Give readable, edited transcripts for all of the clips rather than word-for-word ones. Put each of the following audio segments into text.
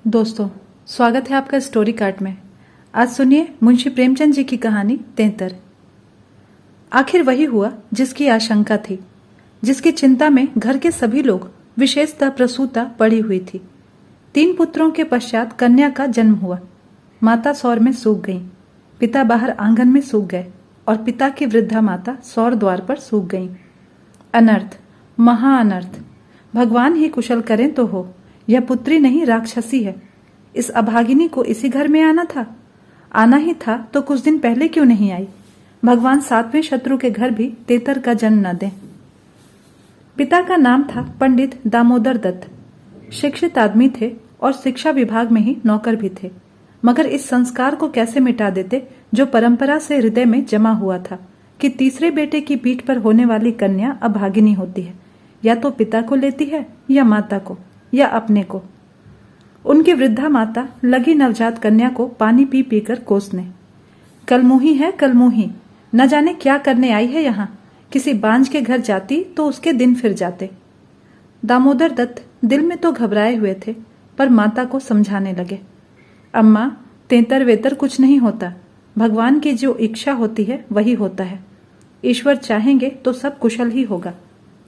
दोस्तों, स्वागत है आपका स्टोरी कार्ड में। आज सुनिए मुंशी प्रेमचंद जी की कहानी तेतर। आखिर वही हुआ जिसकी आशंका थी, जिसकी चिंता में घर के सभी लोग, विशेषतः प्रसूता, पड़ी हुई थी। 3 पुत्रों के पश्चात कन्या का जन्म हुआ। माता सौर में सूख गई, पिता बाहर आंगन में सूख गए और पिता की वृद्धा माता सौर द्वार पर सूख गई। अनर्थ, महा अनर्थ। भगवान ही कुशल करें तो हो। यह पुत्री नहीं, राक्षसी है। इस अभागिनी को इसी घर में आना था। आना ही था तो कुछ दिन पहले क्यों नहीं आई। भगवान 7वें शत्रु के घर भी तेतर का जन्म न दें। पिता का नाम था पंडित दामोदर दत्त। शिक्षित आदमी थे और शिक्षा विभाग में ही नौकर भी थे, मगर इस संस्कार को कैसे मिटा देते जो परंपरा से हृदय में जमा हुआ था कि तीसरे बेटे की पीठ पर होने वाली कन्या अभागिनी होती है, या तो पिता को लेती है या माता को या अपने को। उनकी वृद्धा माता लगी नवजात कन्या को पानी पी पी कर कोसने। कलमुही है कलमुही, न जाने क्या करने आई है यहाँ। किसी बांझ के घर जाती तो उसके दिन फिर जाते। दामोदर दत्त दिल में तो घबराए हुए थे, पर माता को समझाने लगे। अम्मा, तेतर वेतर कुछ नहीं होता। भगवान की जो इच्छा होती है वही होता है। ईश्वर चाहेंगे तो सब कुशल ही होगा।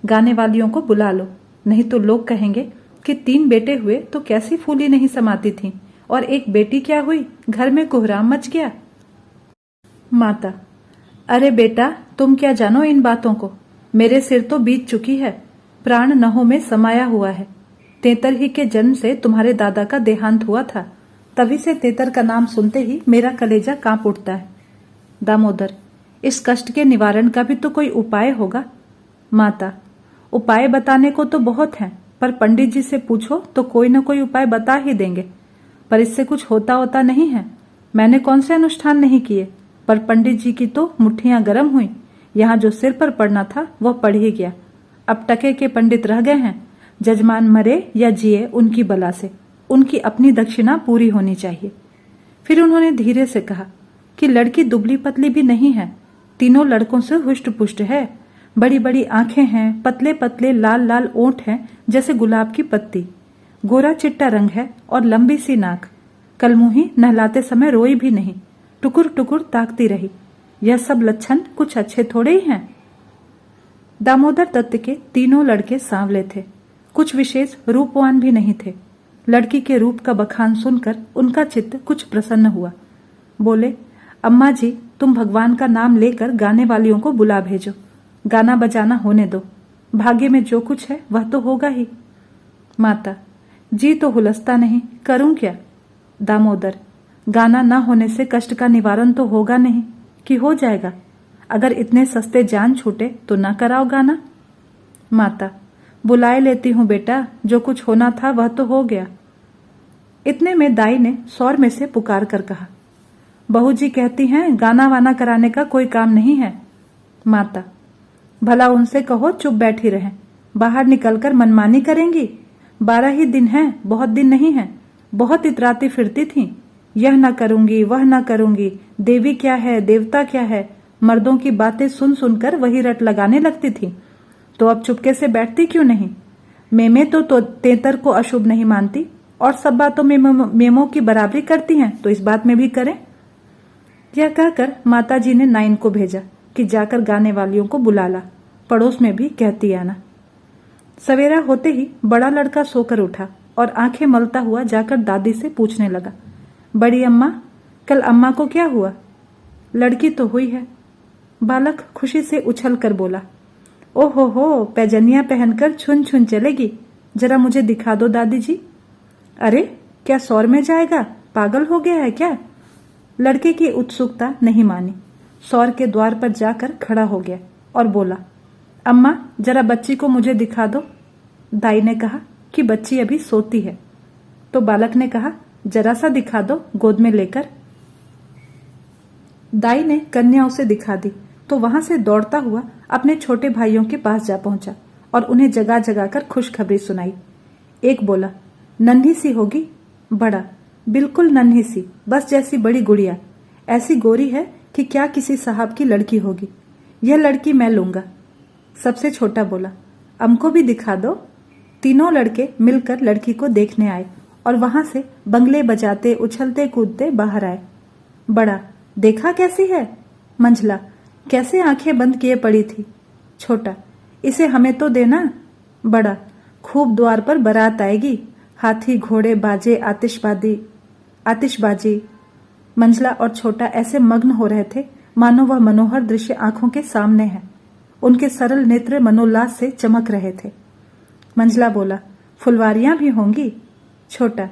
गाने वालियों को बुला लो, नहीं तो लोग कहेंगे कि 3 बेटे हुए तो कैसी फूली नहीं समाती थी, और एक बेटी क्या हुई, घर में कोहराम मच गया। माता: अरे बेटा, तुम क्या जानो इन बातों को। मेरे सिर तो बीत चुकी है, प्राण नहों में समाया हुआ है। तेतर ही के जन्म से तुम्हारे दादा का देहांत हुआ था, तभी से तेतर का नाम सुनते ही मेरा कलेजा कांप उठता है। दामोदर: इस कष्ट के निवारण का भी तो कोई उपाय होगा। माता: उपाय बताने को तो बहुत हैं, पर पंडित जी से पूछो तो कोई न कोई उपाय बता ही देंगे। पर इससे कुछ होता नहीं है। मैंने कौन से अनुष्ठान नहीं किए, पर पंडित जी की तो मुट्ठियां गर्म हुई। यहाँ जो सिर पर पड़ना था वह पड़ ही गया। अब टके के पंडित रह गए हैं। जजमान मरे या जिए उनकी बला से, उनकी अपनी दक्षिणा पूरी होनी चाहिए। फिर उन्होंने धीरे से कहा कि लड़की दुबली पतली भी नहीं है, तीनों लड़कों से हुष्ट पुष्ट है। बड़ी बड़ी आंखें हैं, पतले पतले लाल लाल ओंठ हैं जैसे गुलाब की पत्ती, गोरा चिट्टा रंग है और लंबी सी नाक। कलमुही नहलाते समय रोई भी नहीं, टुकुर टुकुर ताकती रही। यह सब लक्षण कुछ अच्छे थोड़े ही हैं। दामोदर दत्त के तीनों लड़के सांवले थे, कुछ विशेष रूपवान भी नहीं थे। लड़की के रूप का बखान सुनकर उनका चित्त कुछ प्रसन्न हुआ। बोले, अम्मा जी, तुम भगवान का नाम लेकर गाने वालियों को बुला भेजो। गाना बजाना होने दो, भाग्य में जो कुछ है वह तो होगा ही। माता: जी तो हुलसता नहीं, करूं क्या। दामोदर: गाना न होने से कष्ट का निवारण तो होगा नहीं कि हो जाएगा। अगर इतने सस्ते जान छूटे तो न कराओ गाना। माता: बुलाए लेती हूं बेटा, जो कुछ होना था वह तो हो गया। इतने में दाई ने सौर में से पुकार कर कहा, बहू जी कहती हैं गाना वाना कराने का कोई काम नहीं है। माता: भला उनसे कहो चुप बैठी रहें, बाहर निकलकर मनमानी करेंगी। 12 ही दिन हैं, बहुत दिन नहीं है। बहुत इतराती फिरती थीं, यह न करूंगी वह न करूंगी, देवी क्या है देवता क्या है। मर्दों की बातें सुन सुनकर वही रट लगाने लगती थी। तो अब चुपके से बैठती क्यों नहीं। मेमे तो तेतर को अशुभ नहीं मानती, और सब बातों में मेमों की बराबरी करती हैं, तो इस बात में भी करें। यह कहकर माता जी ने नाइन को भेजा कि जाकर गाने वालियों को बुला ला, पड़ोस में भी कहती आना। सवेरा होते ही बड़ा लड़का सोकर उठा और आंखें मलता हुआ जाकर दादी से पूछने लगा, बड़ी अम्मा, कल अम्मा को क्या हुआ। लड़की तो हुई है। बालक खुशी से उछल कर बोला, ओहो हो, पैजनिया पहनकर छुन छुन चलेगी। जरा मुझे दिखा दो दादी जी। अरे, क्या सौर में जाएगा, पागल हो गया है क्या। लड़के की उत्सुकता नहीं मानी, सौर के द्वार पर जाकर खड़ा हो गया और बोला, अम्मा, जरा बच्ची को मुझे दिखा दो। दाई ने कहा कि बच्ची अभी सोती है। तो बालक ने कहा, जरा सा दिखा दो गोद में लेकर। दाई ने कन्या उसे दिखा दी तो वहां से दौड़ता हुआ अपने छोटे भाइयों के पास जा पहुंचा और उन्हें जगा जगा कर खुशखबरी सुनाई। एक बोला, नन्ही सी होगी। बड़ा, बिल्कुल नन्ही सी, बस जैसी बड़ी गुड़िया, ऐसी गोरी है कि क्या किसी साहब की लड़की होगी। यह लड़की मैं लूंगा। सबसे छोटा बोला, हमको भी दिखा दो। तीनों लड़के मिलकर लड़की को देखने आए और वहां से बंगले बजाते उछलते कूदते बाहर आए। बड़ा, देखा कैसी है? मंझला, कैसे आंखें बंद किए पड़ी थी। छोटा, इसे हमें तो देना। बड़ा, खूब द्वार पर बारात आएगी, हाथी घोड़े बाजे आतिशबाजी। मंझला और छोटा ऐसे मग्न हो रहे थे मानो वह मनोहर दृश्य आंखों के सामने है। उनके सरल नेत्र मनोल्लास से चमक रहे थे। मंझला बोला, फुलवारियां भी होंगी। छोटा,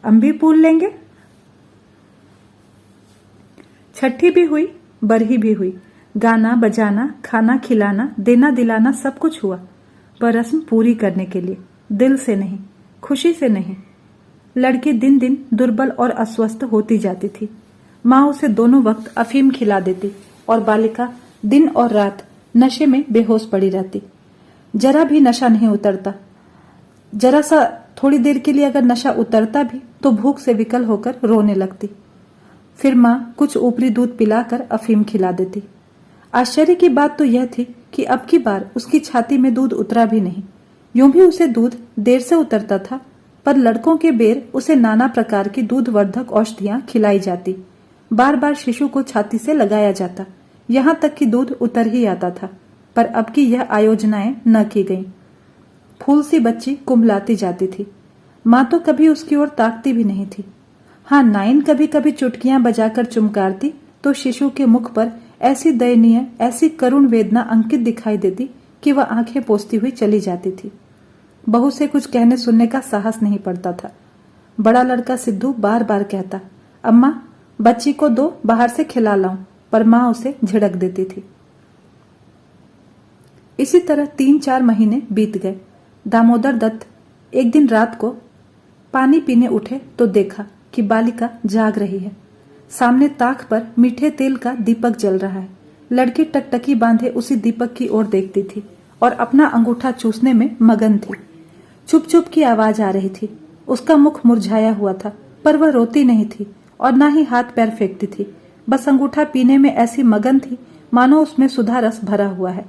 अम्बी पूल लेंगे। छठी भी हुई, बरही भी हुई, गाना बजाना, खाना खिलाना, देना दिलाना सब कुछ हुआ, पर रस्म पूरी करने के लिए, दिल से नहीं, खुशी से नहीं। लड़की दिन दिन दुर्बल और अस्वस्थ होती जाती थी। माँ उसे दोनों वक्त अफीम खिला देती और बालिका दिन और रात नशे में बेहोश पड़ी रहती। जरा भी नशा नहीं उतरता। जरा सा थोड़ी देर के लिए अगर नशा उतरता भी तो भूख से विकल होकर रोने लगती। फिर माँ कुछ ऊपरी दूध पिलाकर अफीम खिला देती। आश्चर्य की बात तो यह थी कि अब की बार उसकी छाती में दूध उतरा भी नहीं। यूं भी उसे दूध देर से उतरता था, पर लड़कों के बेर उसे नाना प्रकार की दूधवर्धक औषधियां खिलाई जाती। बार बार शिशु को छाती से लगाया जाता, यहाँ तक कि दूध उतर ही आता था। पर अब की यह आयोजनाएं न की गईं। फूल सी बच्ची कुम्हलाती जाती थी। माँ तो कभी उसकी ओर ताकती भी नहीं थी। हाँ, नाइन कभी कभी चुटकियां बजाकर चुमकारती तो शिशु के मुख पर ऐसी दयनीय, ऐसी करुण वेदना अंकित दिखाई देती कि वह आंखें पोंछती हुई चली जाती थी। बहू से कुछ कहने सुनने का साहस नहीं पड़ता था। बड़ा लड़का सिद्धू बार बार कहता, अम्मा बच्ची को दो, बाहर से खिला लाऊं, पर माँ उसे झिड़क देती थी। इसी तरह 3-4 महीने बीत गए। दामोदर दत्त एक दिन रात को पानी पीने उठे तो देखा कि बालिका जाग रही है। सामने ताक पर मीठे तेल का दीपक जल रहा है। लड़की टकटकी बांधे उसी दीपक की ओर देखती थी और अपना अंगूठा चूसने में मगन थी। चुप चुप की आवाज आ रही थी। उसका मुख मुरझाया हुआ था, पर वह रोती नहीं थी और ना ही हाथ पैर फेंकती थी। बस अंगूठा पीने में ऐसी मगन थी मानो उसमें सुधा रस भरा हुआ है।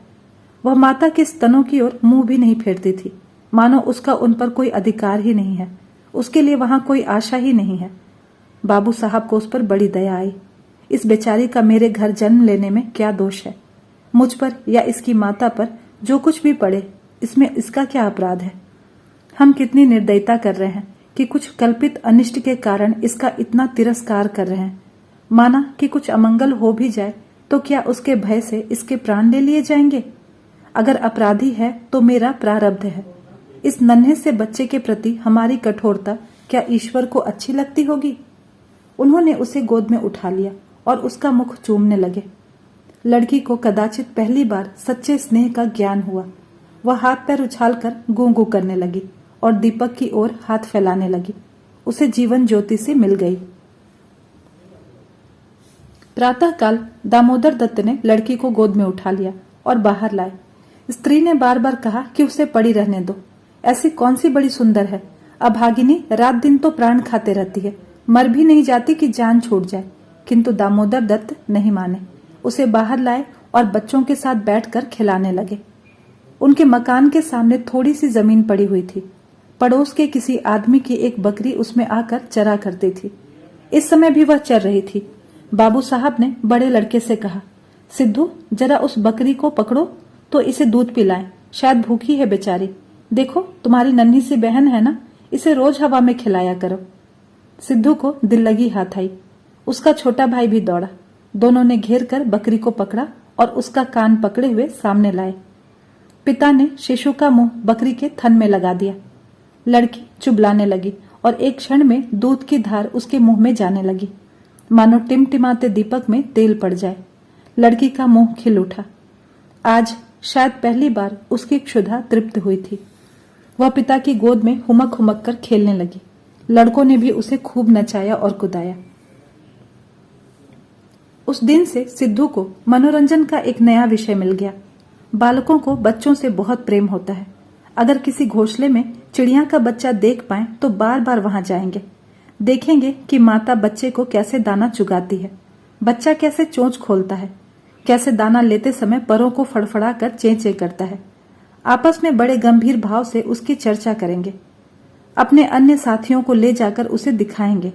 वह माता के स्तनों की ओर मुंह भी नहीं फेरती थी, मानो उसका उन पर कोई अधिकार ही नहीं है, उसके लिए वहां कोई आशा ही नहीं है। बाबू साहब को उस पर बड़ी दया आई। इस बेचारी का मेरे घर जन्म लेने में क्या दोष है? मुझ पर या इसकी माता पर जो कुछ भी पड़े, इसमें इसका क्या अपराध है? हम कितनी निर्दयता कर रहे हैं कि कुछ कल्पित अनिष्ट के कारण इसका इतना तिरस्कार कर रहे हैं। माना कि कुछ अमंगल हो भी जाए तो क्या उसके भय से इसके प्राण ले लिए जाएंगे? अगर अपराधी है तो मेरा प्रारब्ध है। इस नन्हे से बच्चे के प्रति हमारी कठोरता क्या ईश्वर को अच्छी लगती होगी? उन्होंने उसे गोद में उठा लिया और उसका मुख चूमने लगे। लड़की को कदाचित पहली बार सच्चे स्नेह का ज्ञान हुआ। वह हाथ पैर उछालकर गूं गूं करने लगी और दीपक की ओर हाथ फैलाने लगी। उसे जीवन ज्योति से मिल गई। प्रातःकाल दामोदर दत्त ने लड़की को गोद में उठा लिया और बाहर लाए। स्त्री ने बार बार कहा कि उसे पड़ी रहने दो। ऐसी कौन सी बड़ी सुंदर है? अभागिनी रात दिन तो प्राण खाते रहती है, मर भी नहीं जाती कि जान छूट जाए। किंतु दामोदर दत्त नहीं माने। उसे बाहर लाए और बच्चों के साथ बैठकर खिलाने लगे। उनके मकान के सामने थोड़ी सी जमीन पड़ी हुई थी। पड़ोस के किसी आदमी की एक बकरी उसमें आकर चरा करती थी। इस समय भी वह चर रही थी। बाबू साहब ने बड़े लड़के से कहा, सिद्धू जरा उस बकरी को पकड़ो तो इसे दूध पिलाएं, शायद भूखी है बेचारी। देखो तुम्हारी नन्ही सी बहन है ना, इसे रोज हवा में खिलाया करो। सिद्धू को दिल लगी हाथ आई। उसका छोटा भाई भी दौड़ा। दोनों ने घेर कर बकरी को पकड़ा और उसका कान पकड़े हुए सामने लाए। पिता ने शिशु का मुंह बकरी के थन में लगा दिया। लड़की चुबलाने लगी और एक क्षण में दूध की धार उसके मुंह में जाने लगी, मानो टिमटिमाते दीपक में तेल पड़ जाए। लड़की का मुंह खिल उठा। आज शायद पहली बार उसकी क्षुधा तृप्त हुई थी। वह पिता की गोद में हुमक हुमक कर खेलने लगी। लड़कों ने भी उसे खूब नचाया और कुदाया। उस दिन से सिद्धू को मनोरंजन का एक नया विषय मिल गया। बालकों को बच्चों से बहुत प्रेम होता है। अगर किसी घोंसले में चिड़िया का बच्चा देख पाए तो बार बार वहां जाएंगे। देखेंगे कि माता बच्चे को कैसे दाना चुगाती है, बच्चा कैसे चोंच खोलता है, कैसे दाना लेते समय परों को फड़फड़ा कर चें चें करता है। आपस में बड़े गंभीर भाव से उसकी चर्चा करेंगे। अपने अन्य साथियों को ले जाकर उसे दिखाएंगे।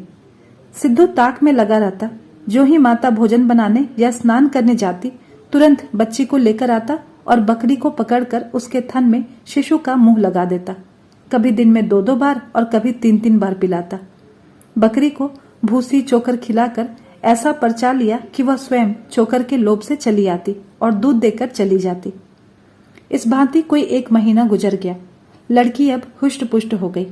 सिद्धू ताक में लगा रहता। जो ही माता भोजन बनाने या स्नान करने जाती, तुरंत बच्ची को लेकर आता और बकरी को पकड़कर उसके थन में शिशु का मुंह लगा देता। कभी दिन में 2-2 बार और कभी 3-3 बार पिलाता। बकरी को भूसी चोकर खिलाकर ऐसा परचा लिया कि वह स्वयं चोकर के लोभ से चली आती और दूध देकर चली जाती। इस भांति कोई 1 महीना गुजर गया। लड़की अब हुष्ट पुष्ट हो गई,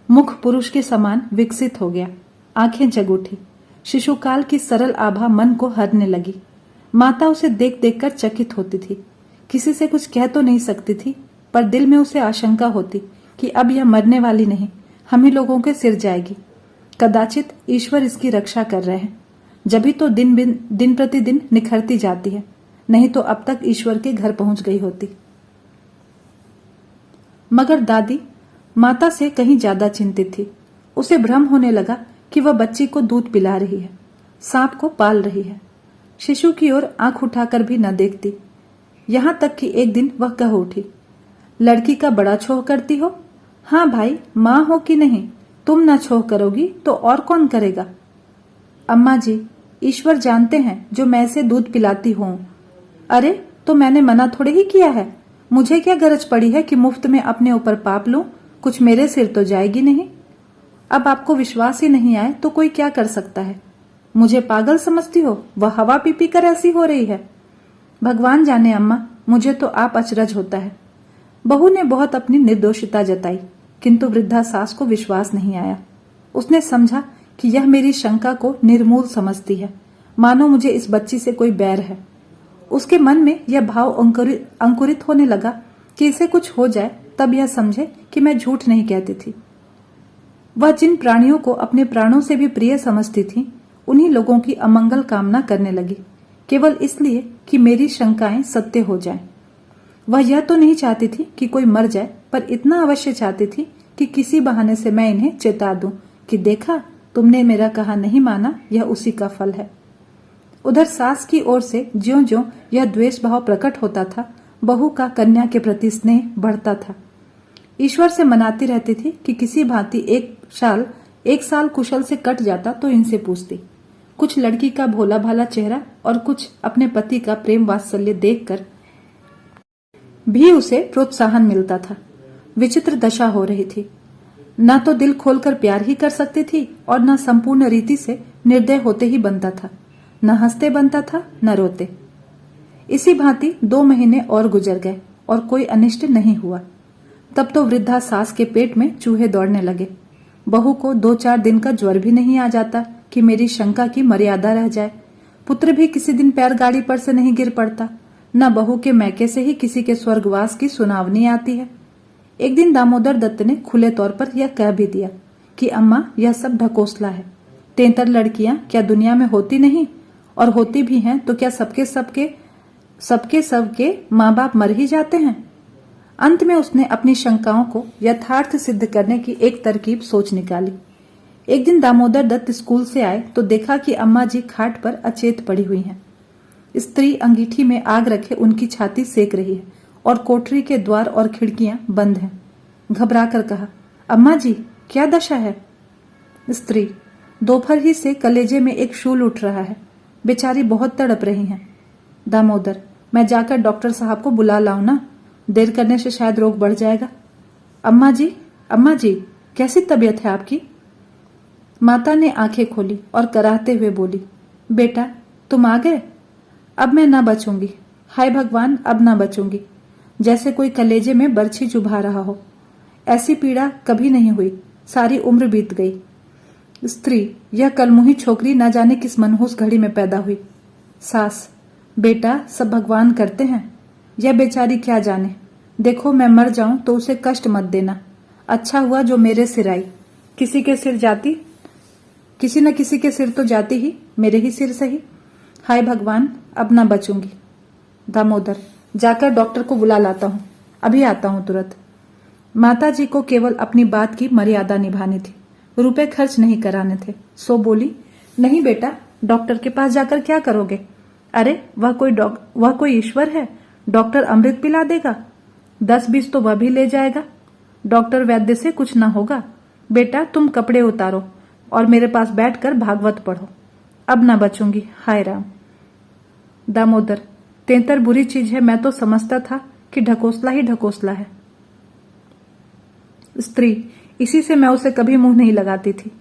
मुख पुरुष के समान विकसित हो गया, आंखें जग उठी। शिशुकाल की सरल आभा मन को हरने लगी। माता उसे देख देख कर चकित होती थी। किसी से कुछ कह तो नहीं सकती थी, पर दिल में उसे आशंका होती कि अब यह मरने वाली नहीं, हम ही लोगों के सिर जाएगी। कदाचित ईश्वर इसकी रक्षा कर रहे हैं, जभी तो दिन प्रतिदिन निखरती जाती है, नहीं तो अब तक ईश्वर के घर पहुंच गई होती। मगर दादी माता से कहीं ज्यादा चिंतित थी। उसे भ्रम होने लगा कि वह बच्ची को दूध पिला रही है, सांप को पाल रही है। शिशु की ओर आंख उठाकर भी न देखती। यहां तक कि एक दिन वह कह उठी, लड़की का बड़ा छोह करती हो? हाँ भाई, माँ हो कि नहीं, तुम ना छोह करोगी तो और कौन करेगा? अम्मा जी, ईश्वर जानते हैं जो मैं इसे दूध पिलाती हूँ। अरे, तो मैंने मना थोड़े ही किया है। मुझे क्या गरज पड़ी है कि मुफ्त में अपने ऊपर पाप लूं? कुछ मेरे सिर तो जाएगी नहीं। अब आपको विश्वास ही नहीं आए तो कोई क्या कर सकता है? मुझे पागल समझती हो? वह हवा पी पी कर ऐसी हो रही है। भगवान जाने अम्मा, मुझे तो आप अचरज होता है। बहू ने बहुत अपनी निर्दोषिता जताई, किंतु वृद्धा सास को विश्वास नहीं आया। उसने समझा कि यह मेरी शंका को निर्मूल समझती है, मानो मुझे इस बच्ची से कोई बैर है। उसके मन में यह भाव अंकुरित होने लगा कि इसे कुछ हो जाए तब यह समझे कि मैं झूठ नहीं कहती थी। वह जिन प्राणियों को अपने प्राणों से भी प्रिय समझती थी, उन्हीं लोगों की अमंगल कामना करने लगी, केवल इसलिए कि मेरी शंकाएं सत्य हो जाएं। वह यह तो नहीं चाहती थी कि कोई मर जाए, पर इतना अवश्य चाहती थी कि किसी बहाने से मैं इन्हें चेता दूं कि देखा, तुमने मेरा कहा नहीं माना, यह उसी का फल है। उधर सास की ओर से ज्यों-ज्यों यह द्वेष भाव प्रकट होता था, बहू का कन्या के प्रति स्नेह बढ़ता था। ईश्वर से मनाती रहती थी कि किसी भांति एक साल कुशल से कट जाता तो इनसे पूछती। कुछ लड़की का भोला भाला चेहरा और कुछ अपने पति का प्रेम वात्सल्य देखकर भी उसे प्रोत्साहन मिलता था। विचित्र दशा हो रही थी। न तो दिल खोलकर प्यार ही कर सकती थी और न संपूर्ण रीति से निर्दय होते ही बनता था। न हंसते बनता था, न रोते। इसी भांति 2 महीने और गुजर गए और कोई अनिष्ट नहीं हुआ। तब तो वृद्धा सास के पेट में चूहे दौड़ने लगे। बहू को 2-4 दिन का ज्वर भी नहीं आ जाता कि मेरी शंका की मर्यादा रह जाए। पुत्र भी किसी दिन पैर गाड़ी पर से नहीं गिर पड़ता। न बहू के मैके से ही किसी के स्वर्गवास की सुनावनी आती है। एक दिन दामोदर दत्त ने खुले तौर पर यह कह भी दिया कि अम्मा, यह सब ढकोसला है। 73 लड़कियां क्या दुनिया में होती नहीं, और होती भी हैं तो क्या सबके माँ बाप मर ही जाते हैं? अंत में उसने अपनी शंकाओं को यथार्थ सिद्ध करने की एक तरकीब सोच निकाली। एक दिन दामोदर दत्त स्कूल से आए तो देखा कि अम्मा जी खाट पर अचेत पड़ी हुई हैं। स्त्री अंगीठी में आग रखे उनकी छाती सेक रही है और कोठरी के द्वार और खिड़कियां बंद हैं। घबराकर कहा, अम्मा जी, क्या दशा है? स्त्री, दोपहर ही से कलेजे में एक शूल उठ रहा है, बेचारी बहुत तड़प रही हैं। दामोदर, मैं जाकर डॉक्टर साहब को बुला लाऊं ना? देर करने से शायद रोग बढ़ जाएगा। अम्मा जी, कैसी तबीयत है आपकी? माता ने आंखें खोली और कराहते हुए बोली, बेटा, तुम आ गए? अब मैं ना बचूंगी। हाय भगवान, अब ना बचूंगी। जैसे कोई कलेजे में बरछी चुभा रहा हो। ऐसी पीड़ा कभी नहीं हुई, सारी उम्र बीत गई। स्त्री, यह कलमुही छोकरी न जाने किस मनहूस घड़ी में पैदा हुई। सास, बेटा, सब भगवान करते हैं, यह बेचारी क्या जाने। देखो, मैं मर जाऊं तो उसे कष्ट मत देना। अच्छा हुआ जो मेरे सिर आई। किसी के सिर जाती, किसी न किसी के सिर तो जाती ही, मेरे ही सिर सही। हाय भगवान, अब ना बचूंगी। दामोदर, जाकर डॉक्टर को बुला लाता हूं, अभी आता हूं तुरंत। माता जी को केवल अपनी बात की मर्यादा निभानी थी, रुपए खर्च नहीं कराने थे। सो बोली, नहीं बेटा, डॉक्टर के पास जाकर क्या करोगे? अरे, वह कोई ईश्वर है? डॉक्टर अमृत पिला देगा? 10-20 तो वह भी ले जाएगा। डॉक्टर वैद्य से कुछ ना होगा। बेटा तुम कपड़े उतारो और मेरे पास बैठकर भागवत पढ़ो। अब ना बचूंगी, हाय राम। दामोदर, तेतर बुरी चीज है, मैं तो समझता था कि ढकोसला ही ढकोसला है। स्त्री, इसी से मैं उसे कभी मुंह नहीं लगाती थी।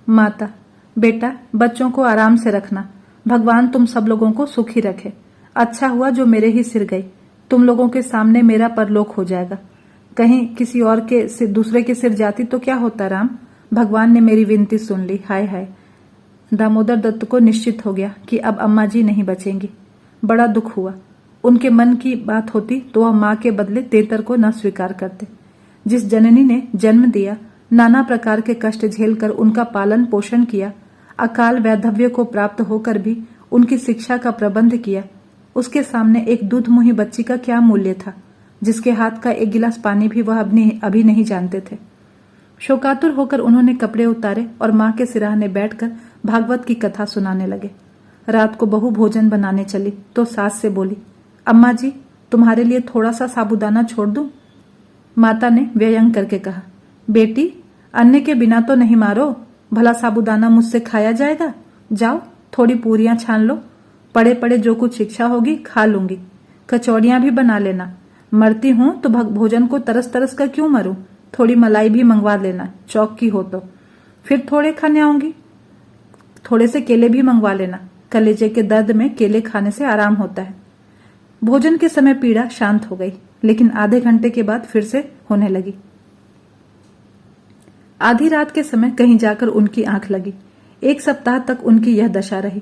माता, बेटा बच्चों को आराम से रखना, भगवान तुम सब लोगों को सुखी रखे। अच्छा हुआ जो मेरे ही सिर गई, तुम लोगों के सामने मेरा परलोक हो जाएगा। कहीं किसी और के सिर, दूसरे के सिर जाती तो क्या होता राम। भगवान ने मेरी विनती सुन ली, हाय हाय। दामोदर दत्त को निश्चित हो गया कि अब अम्मा जी नहीं बचेंगी। बड़ा दुख हुआ। उनके मन की बात होती तो वह माँ के बदले तेतर को न स्वीकार करते। जिस जननी ने जन्म दिया, नाना प्रकार के कष्ट झेलकर उनका पालन पोषण किया, अकाल वैधव्य को प्राप्त होकर भी उनकी शिक्षा का प्रबंध किया, उसके सामने एक दूधमुही बच्ची का क्या मूल्य था, जिसके हाथ का एक गिलास पानी भी वह अभी नहीं जानते थे। शोकातुर होकर उन्होंने कपड़े उतारे और माँ के सिराहने बैठकर भागवत की कथा सुनाने लगे। रात को बहू भोजन बनाने चली तो सास से बोली, अम्मा जी तुम्हारे लिए थोड़ा सा साबूदाना छोड़ दूं? माता ने व्यंग करके कहा, बेटी अन्य के बिना तो नहीं मारो, भला साबूदाना मुझसे खाया जाएगा? जाओ थोड़ी पूरियां छान लो, पड़े पड़े जो कुछ शिक्षा होगी खा लूंगी। कचौड़ियां भी बना लेना, मरती हूं तो भोजन को तरस तरस कर क्यों मरूं? थोड़ी मलाई भी मंगवा लेना, चौक की हो तो। फिर थोड़े खाने आऊंगी, थोड़े से केले भी मंगवा लेना, कलेजे के दर्द में केले खाने से आराम होता है। भोजन के समय पीड़ा शांत हो गई, लेकिन आधे घंटे के बाद फिर से होने लगी। आधी रात के समय कहीं जाकर उनकी आंख लगी। 1 सप्ताह तक उनकी यह दशा रही।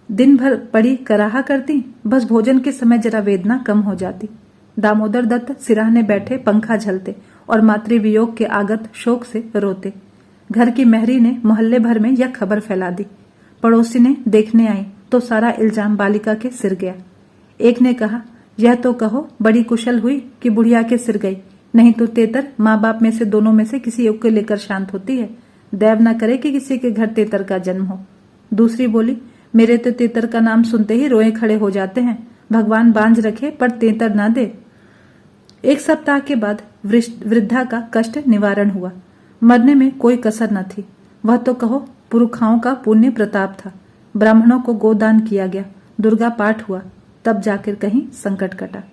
दिन भर पड़ी कराहा करती, बस भोजन के समय जरा वेदना कम हो जाती। दामोदर दत्त सिराहने बैठे पंखा झलते और मातृवियोग के आगत शोक से रोते। घर की महरी ने मोहल्ले भर में यह खबर फैला दी। पड़ोसी ने देखने आई तो सारा इल्जाम बालिका के सिर गया। एक ने कहा, यह तो कहो बड़ी कुशल हुई कि बुढ़िया के सिर गई, नहीं तो तेतर माँ बाप में से दोनों में से किसी एक को लेकर शांत होती है। दैव न करे कि किसी के घर तेतर का जन्म हो। दूसरी बोली, मेरे तो तेतर का नाम सुनते ही रोए खड़े हो जाते हैं, भगवान बांझ रखे पर तेतर ना दे। 1 सप्ताह के बाद वृद्धा का कष्ट निवारण हुआ। मरने में कोई कसर न थी। वह तो कहो पुरखाओं का पुण्य प्रताप था। ब्राह्मणों को गोदान किया गया, दुर्गा पाठ हुआ, तब जाकर कहीं संकट कटा।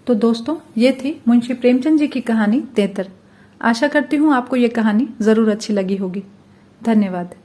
तो दोस्तों, ये थी मुंशी प्रेमचंद जी की कहानी तेतर। आशा करती हूँ आपको ये कहानी जरूर अच्छी लगी होगी। धन्यवाद।